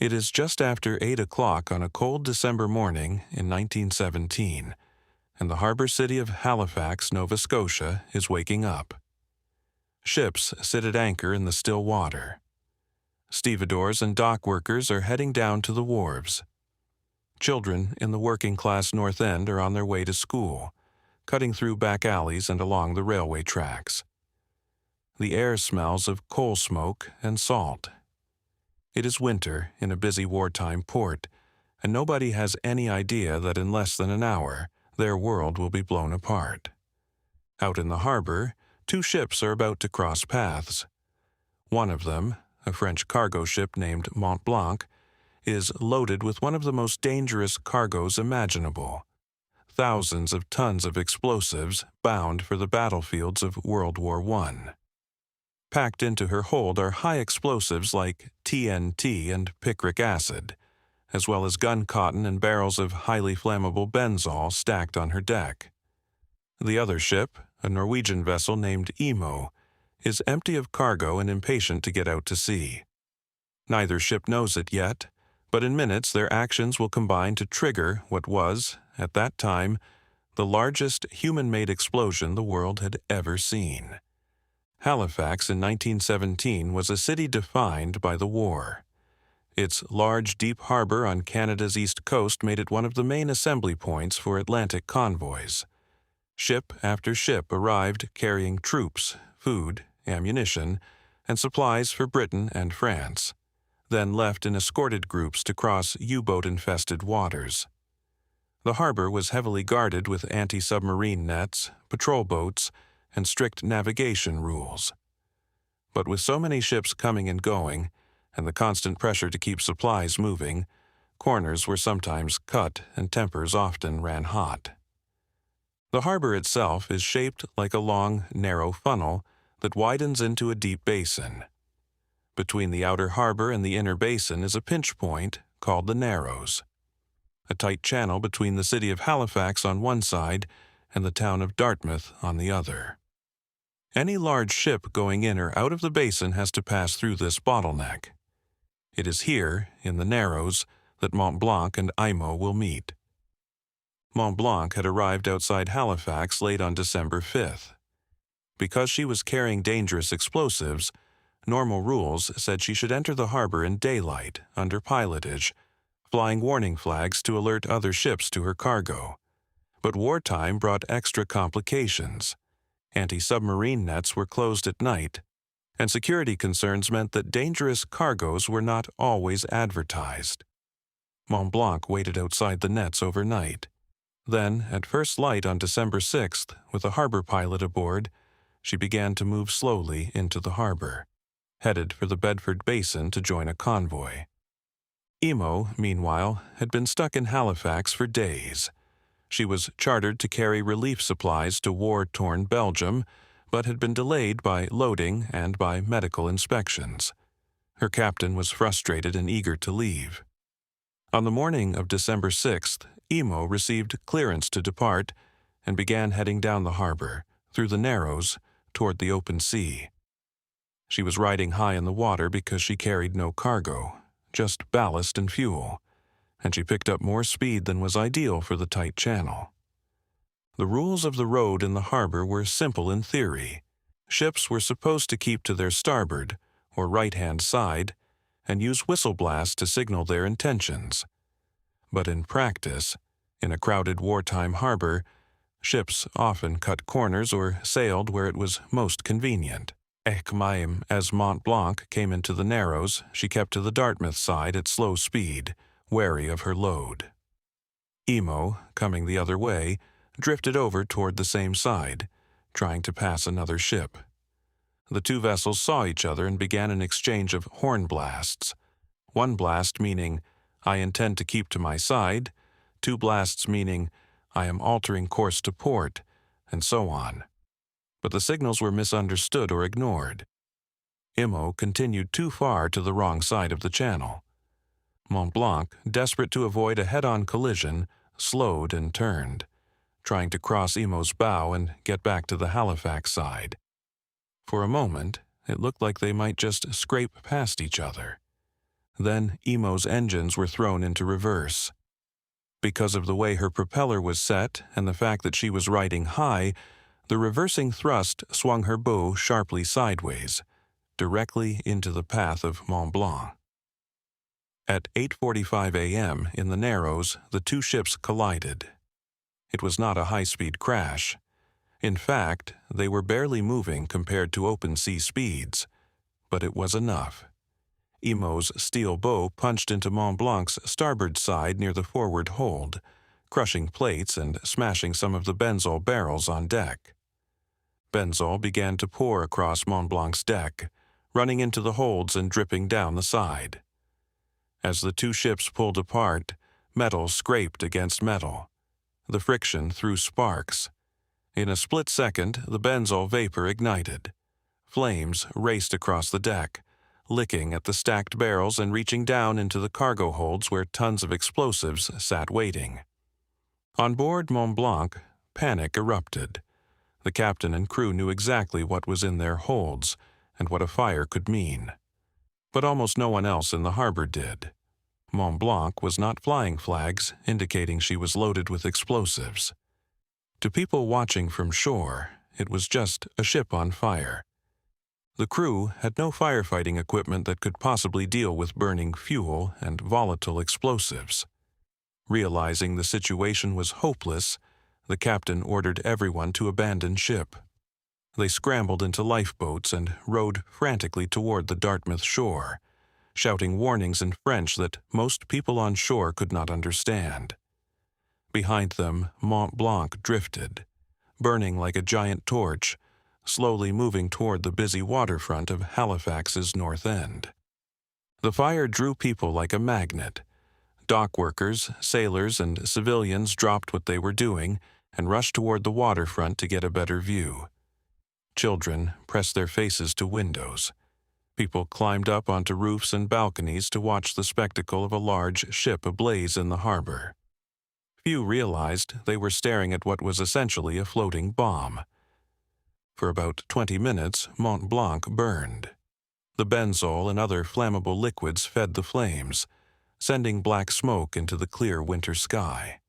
It is just after 8 o'clock on a cold December morning in 1917, and the harbor city of Halifax, Nova Scotia, is waking up. Ships sit at anchor in the still water. Stevedores and dock workers are heading down to the wharves. Children in the working-class North End are on their way to school, cutting through back alleys and along the railway tracks. The air smells of coal smoke and salt. It is winter in a busy wartime port, and nobody has any idea that in less than an hour, their world will be blown apart. Out in the harbor, two ships are about to cross paths. One of them, a French cargo ship named Mont-Blanc, is loaded with one of the most dangerous cargoes imaginable: thousands of tons of explosives bound for the battlefields of World War I. Packed into her hold are high explosives like TNT and picric acid, as well as gun cotton and barrels of highly flammable benzol stacked on her deck. The other ship, a Norwegian vessel named Imo, is empty of cargo and impatient to get out to sea. Neither ship knows it yet, but in minutes their actions will combine to trigger what was, at that time, the largest human-made explosion the world had ever seen. Halifax in 1917 was a city defined by the war. Its large, deep harbor on Canada's east coast made it one of the main assembly points for Atlantic convoys. Ship after ship arrived carrying troops, food, ammunition, and supplies for Britain and France, then left in escorted groups to cross U-boat-infested waters. The harbor was heavily guarded with anti-submarine nets, patrol boats, and strict navigation rules. But with so many ships coming and going, and the constant pressure to keep supplies moving, corners were sometimes cut and tempers often ran hot. The harbor itself is shaped like a long, narrow funnel that widens into a deep basin. Between the outer harbor and the inner basin is a pinch point called the Narrows, a tight channel between the city of Halifax on one side and the town of Dartmouth on the other. Any large ship going in or out of the basin has to pass through this bottleneck. It is here, in the Narrows, that Mont-Blanc and Imo will meet. Mont-Blanc had arrived outside Halifax late on December 5th. Because she was carrying dangerous explosives, normal rules said she should enter the harbor in daylight, under pilotage, flying warning flags to alert other ships to her cargo. But wartime brought extra complications. Anti-submarine nets were closed at night, and security concerns meant that dangerous cargoes were not always advertised. Mont-Blanc waited outside the nets overnight. Then, at first light on December 6th, with a harbor pilot aboard, she began to move slowly into the harbor, headed for the Bedford Basin to join a convoy. Imo, meanwhile, had been stuck in Halifax for days. She was chartered to carry relief supplies to war-torn Belgium, but had been delayed by loading and by medical inspections. Her captain was frustrated and eager to leave. On the morning of December 6th, Imo received clearance to depart and began heading down the harbor, through the Narrows, toward the open sea. She was riding high in the water because she carried no cargo, just ballast and fuel, and she picked up more speed than was ideal for the tight channel. The rules of the road in the harbor were simple in theory. Ships were supposed to keep to their starboard, or right-hand side, and use whistle blasts to signal their intentions. But in practice, in a crowded wartime harbor, ships often cut corners or sailed where it was most convenient. As Mont-Blanc came into the Narrows, she kept to the Dartmouth side at slow speed, wary of her load. Imo, coming the other way, drifted over toward the same side, trying to pass another ship. The two vessels saw each other and began an exchange of horn blasts. One blast meaning, "I intend to keep to my side," two blasts meaning, "I am altering course to port," and so on. But the signals were misunderstood or ignored. Imo continued too far to the wrong side of the channel. Mont-Blanc, desperate to avoid a head-on collision, slowed and turned, trying to cross Imo's bow and get back to the Halifax side. For a moment, it looked like they might just scrape past each other. Then Imo's engines were thrown into reverse. Because of the way her propeller was set and the fact that she was riding high, the reversing thrust swung her bow sharply sideways, directly into the path of Mont-Blanc. At 8:45 a.m. in the Narrows, the two ships collided. It was not a high-speed crash. In fact, they were barely moving compared to open-sea speeds, but it was enough. Imo's steel bow punched into Mont-Blanc's starboard side near the forward hold, crushing plates and smashing some of the benzol barrels on deck. Benzol began to pour across Mont-Blanc's deck, running into the holds and dripping down the side. As the two ships pulled apart, metal scraped against metal. The friction threw sparks. In a split second, the benzol vapor ignited. Flames raced across the deck, licking at the stacked barrels and reaching down into the cargo holds where tons of explosives sat waiting. On board Mont-Blanc, panic erupted. The captain and crew knew exactly what was in their holds and what a fire could mean. But almost no one else in the harbor did. Mont-Blanc was not flying flags, indicating she was loaded with explosives. To people watching from shore, it was just a ship on fire. The crew had no firefighting equipment that could possibly deal with burning fuel and volatile explosives. Realizing the situation was hopeless, the captain ordered everyone to abandon ship. They scrambled into lifeboats and rowed frantically toward the Dartmouth shore, shouting warnings in French that most people on shore could not understand. Behind them, Mont-Blanc drifted, burning like a giant torch, slowly moving toward the busy waterfront of Halifax's north end. The fire drew people like a magnet. Dock workers, sailors, and civilians dropped what they were doing and rushed toward the waterfront to get a better view. Children pressed their faces to windows. People climbed up onto roofs and balconies to watch the spectacle of a large ship ablaze in the harbor. Few realized they were staring at what was essentially a floating bomb. For about 20 minutes, Mont-Blanc burned. The benzol and other flammable liquids fed the flames, sending black smoke into the clear winter sky.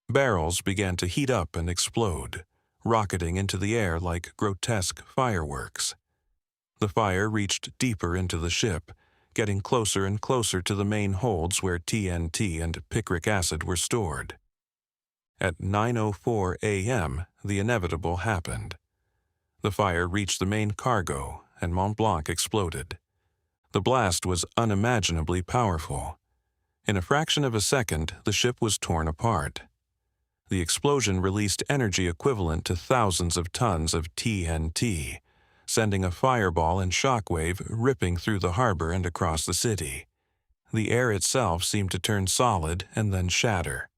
Barrels began to heat up and explode, rocketing into the air like grotesque fireworks. The fire reached deeper into the ship, getting closer and closer to the main holds where TNT and picric acid were stored. At 9:04 a.m., the inevitable happened. The fire reached the main cargo, and Mont-Blanc exploded. The blast was unimaginably powerful. In a fraction of a second, the ship was torn apart. The explosion released energy equivalent to thousands of tons of TNT, sending a fireball and shockwave ripping through the harbor and across the city. The air itself seemed to turn solid and then shatter.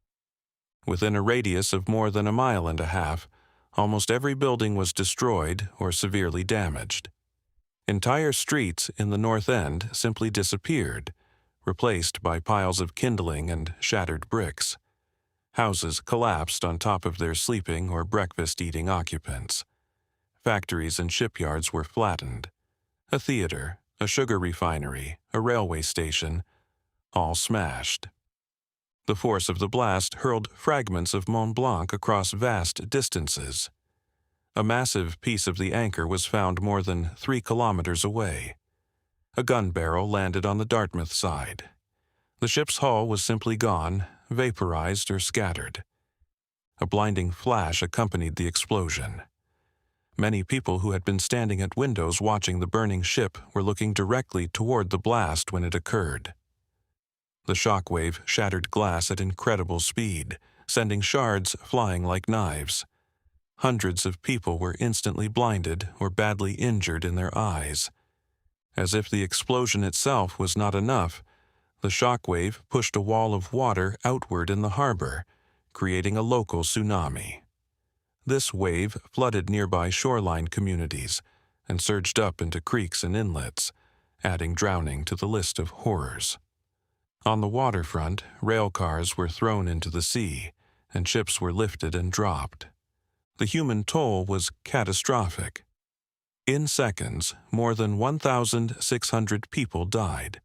Within a radius of more than a mile and a half, almost every building was destroyed or severely damaged. Entire streets in the North End simply disappeared, replaced by piles of kindling and shattered bricks. Houses collapsed on top of their sleeping or breakfast-eating occupants. Factories and shipyards were flattened. A theater, a sugar refinery, a railway station, all smashed. The force of the blast hurled fragments of Mont-Blanc across vast distances. A massive piece of the anchor was found more than 3 kilometers away. A gun barrel landed on the Dartmouth side. The ship's hull was simply gone, vaporized or scattered. A blinding flash accompanied the explosion. Many people who had been standing at windows watching the burning ship were looking directly toward the blast when it occurred. The shockwave shattered glass at incredible speed, sending shards flying like knives. Hundreds of people were instantly blinded or badly injured in their eyes. As if the explosion itself was not enough, the shockwave pushed a wall of water outward in the harbor, creating a local tsunami. This wave flooded nearby shoreline communities and surged up into creeks and inlets, adding drowning to the list of horrors. On the waterfront, rail cars were thrown into the sea, and ships were lifted and dropped. The human toll was catastrophic. In seconds, more than 1,600 people died.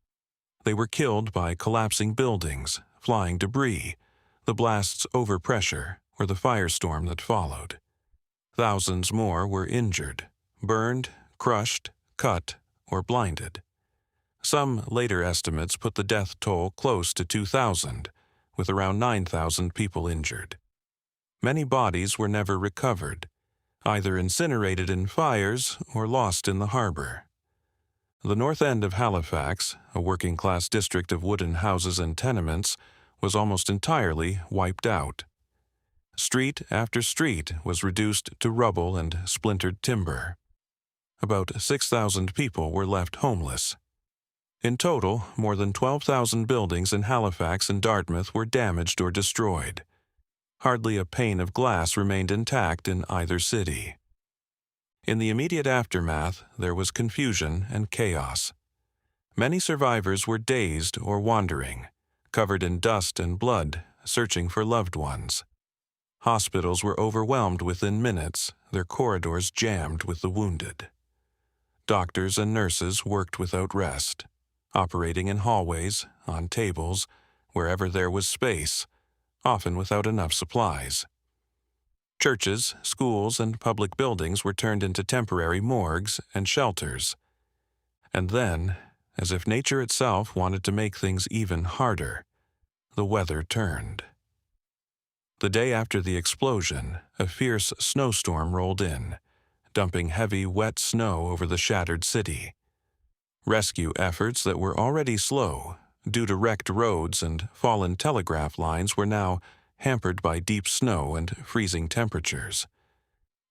They were killed by collapsing buildings, flying debris, the blast's overpressure, or the firestorm that followed. Thousands more were injured, burned, crushed, cut, or blinded. Some later estimates put the death toll close to 2,000, with around 9,000 people injured. Many bodies were never recovered, either incinerated in fires or lost in the harbor. The north end of Halifax, a working-class district of wooden houses and tenements, was almost entirely wiped out. Street after street was reduced to rubble and splintered timber. About 6,000 people were left homeless. In total, more than 12,000 buildings in Halifax and Dartmouth were damaged or destroyed. Hardly a pane of glass remained intact in either city. In the immediate aftermath, there was confusion and chaos. Many survivors were dazed or wandering, covered in dust and blood, searching for loved ones. Hospitals were overwhelmed within minutes, their corridors jammed with the wounded. Doctors and nurses worked without rest, operating in hallways, on tables, wherever there was space, often without enough supplies. Churches, schools, and public buildings were turned into temporary morgues and shelters. And then, as if nature itself wanted to make things even harder, the weather turned. The day after the explosion, a fierce snowstorm rolled in, dumping heavy, wet snow over the shattered city. Rescue efforts that were already slow, due to wrecked roads and fallen telegraph lines, were now hampered by deep snow and freezing temperatures.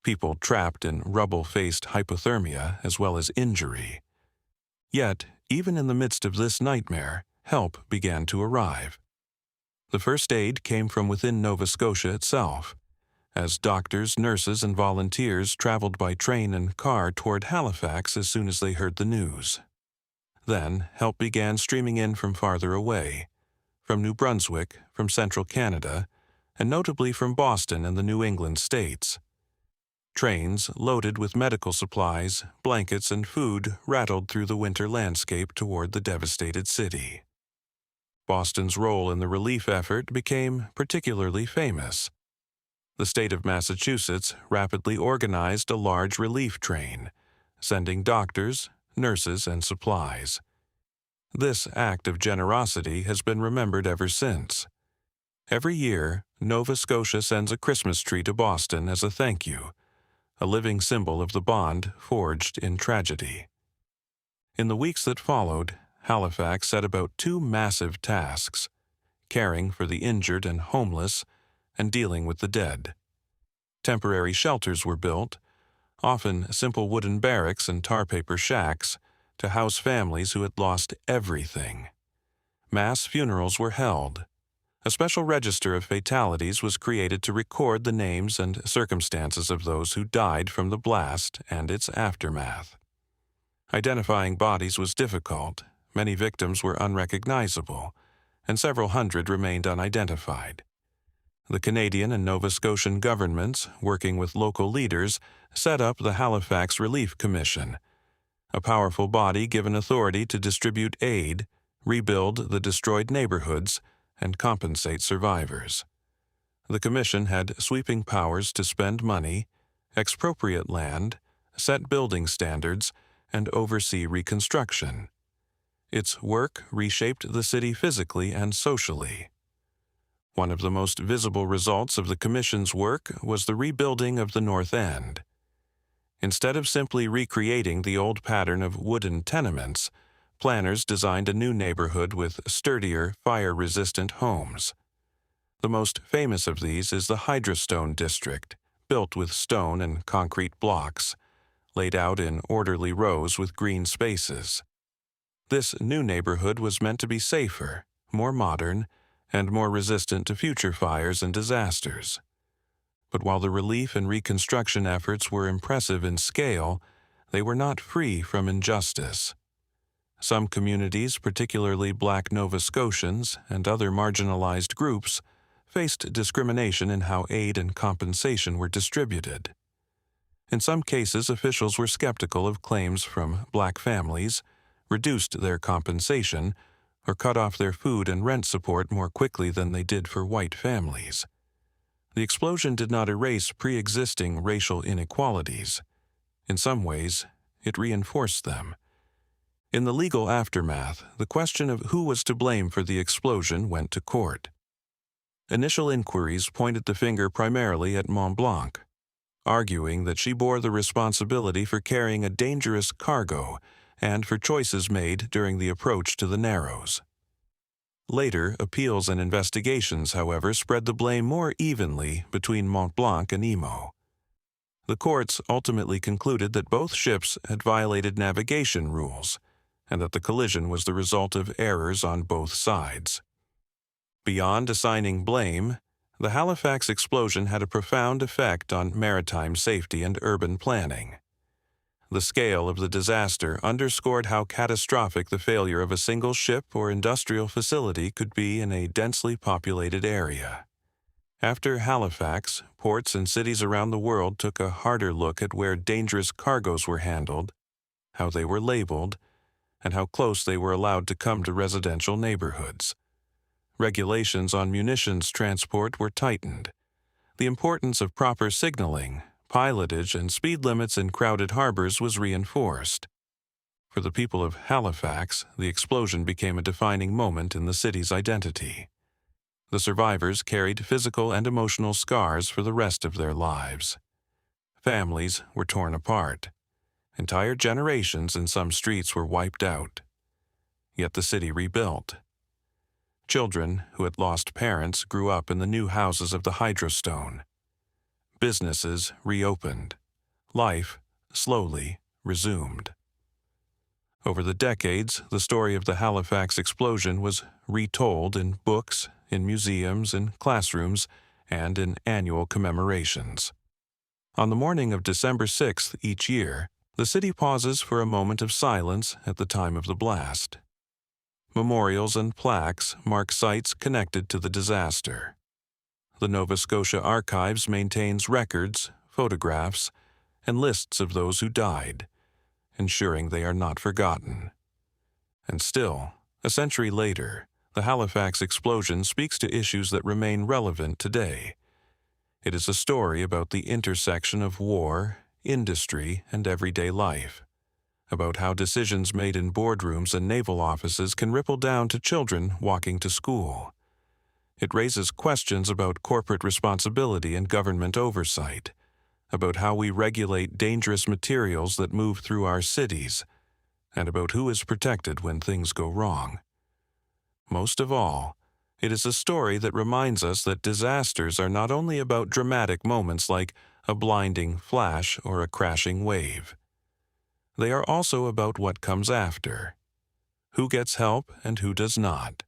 People trapped in rubble faced hypothermia as well as injury. Yet, even in the midst of this nightmare, help began to arrive. The first aid came from within Nova Scotia itself, as doctors, nurses, and volunteers traveled by train and car toward Halifax as soon as they heard the news. Then, help began streaming in from farther away, from New Brunswick, from central Canada, and notably from Boston and the New England states. Trains loaded with medical supplies, blankets, and food rattled through the winter landscape toward the devastated city. Boston's role in the relief effort became particularly famous. The state of Massachusetts rapidly organized a large relief train, sending doctors, nurses, and supplies. This act of generosity has been remembered ever since. Every year, Nova Scotia sends a Christmas tree to Boston as a thank you, a living symbol of the bond forged in tragedy. In the weeks that followed, Halifax set about two massive tasks: caring for the injured and homeless, and dealing with the dead. Temporary shelters were built, often simple wooden barracks and tar paper shacks, to house families who had lost everything. Mass funerals were held. A special register of fatalities was created to record the names and circumstances of those who died from the blast and its aftermath. Identifying bodies was difficult. Many victims were unrecognizable, and several hundred remained unidentified. The Canadian and Nova Scotian governments, working with local leaders, set up the Halifax Relief Commission, a powerful body given authority to distribute aid, rebuild the destroyed neighborhoods, and compensate survivors. The commission had sweeping powers to spend money, expropriate land, set building standards, and oversee reconstruction. Its work reshaped the city physically and socially. One of the most visible results of the Commission's work was the rebuilding of the North End. Instead of simply recreating the old pattern of wooden tenements, planners designed a new neighborhood with sturdier, fire-resistant homes. The most famous of these is the Hydrostone district, built with stone and concrete blocks, laid out in orderly rows with green spaces. This new neighborhood was meant to be safer, more modern, and more resistant to future fires and disasters. But while the relief and reconstruction efforts were impressive in scale, they were not free from injustice. Some communities, particularly Black Nova Scotians and other marginalized groups, faced discrimination in how aid and compensation were distributed. In some cases, officials were skeptical of claims from Black families, reduced their compensation, or cut off their food and rent support more quickly than they did for white families. The explosion did not erase pre-existing racial inequalities. In some ways, it reinforced them. In the legal aftermath, the question of who was to blame for the explosion went to court. Initial inquiries pointed the finger primarily at Mont-Blanc, arguing that she bore the responsibility for carrying a dangerous cargo and for choices made during the approach to the Narrows. Later, appeals and investigations, however, spread the blame more evenly between Mont-Blanc and Imo. The courts ultimately concluded that both ships had violated navigation rules, and that the collision was the result of errors on both sides. Beyond assigning blame, the Halifax explosion had a profound effect on maritime safety and urban planning. The scale of the disaster underscored how catastrophic the failure of a single ship or industrial facility could be in a densely populated area. After Halifax, ports and cities around the world took a harder look at where dangerous cargoes were handled, how they were labeled, and how close they were allowed to come to residential neighborhoods. Regulations on munitions transport were tightened. The importance of proper signaling, pilotage, and speed limits in crowded harbors was reinforced. For the people of Halifax, the explosion became a defining moment in the city's identity. The survivors carried physical and emotional scars for the rest of their lives. Families were torn apart. Entire generations in some streets were wiped out. Yet the city rebuilt. Children who had lost parents grew up in the new houses of the Hydrostone. Businesses reopened. Life slowly resumed. Over the decades, the story of the Halifax explosion was retold in books, in museums, in classrooms, and in annual commemorations. On the morning of December 6th each year, the city pauses for a moment of silence at the time of the blast. Memorials and plaques mark sites connected to the disaster. The Nova Scotia Archives maintains records, photographs, and lists of those who died, ensuring they are not forgotten. And still, a century later, the Halifax explosion speaks to issues that remain relevant today. It is a story about the intersection of war, industry, and everyday life, about how decisions made in boardrooms and naval offices can ripple down to children walking to school. It raises questions about corporate responsibility and government oversight, about how we regulate dangerous materials that move through our cities, and about who is protected when things go wrong. Most of all, it is a story that reminds us that disasters are not only about dramatic moments like a blinding flash or a crashing wave. They are also about what comes after, who gets help and who does not,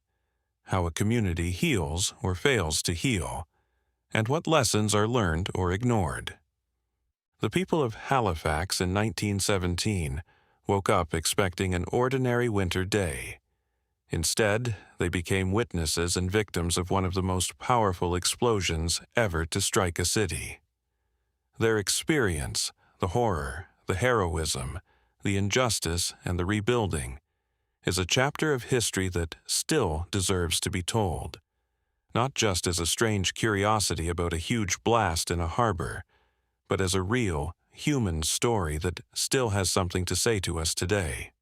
how a community heals or fails to heal, and what lessons are learned or ignored. The people of Halifax in 1917 woke up expecting an ordinary winter day. Instead, they became witnesses and victims of one of the most powerful explosions ever to strike a city. Their experience, the horror, the heroism, the injustice, and the rebuilding, is a chapter of history that still deserves to be told, not just as a strange curiosity about a huge blast in a harbor, but as a real, human story that still has something to say to us today.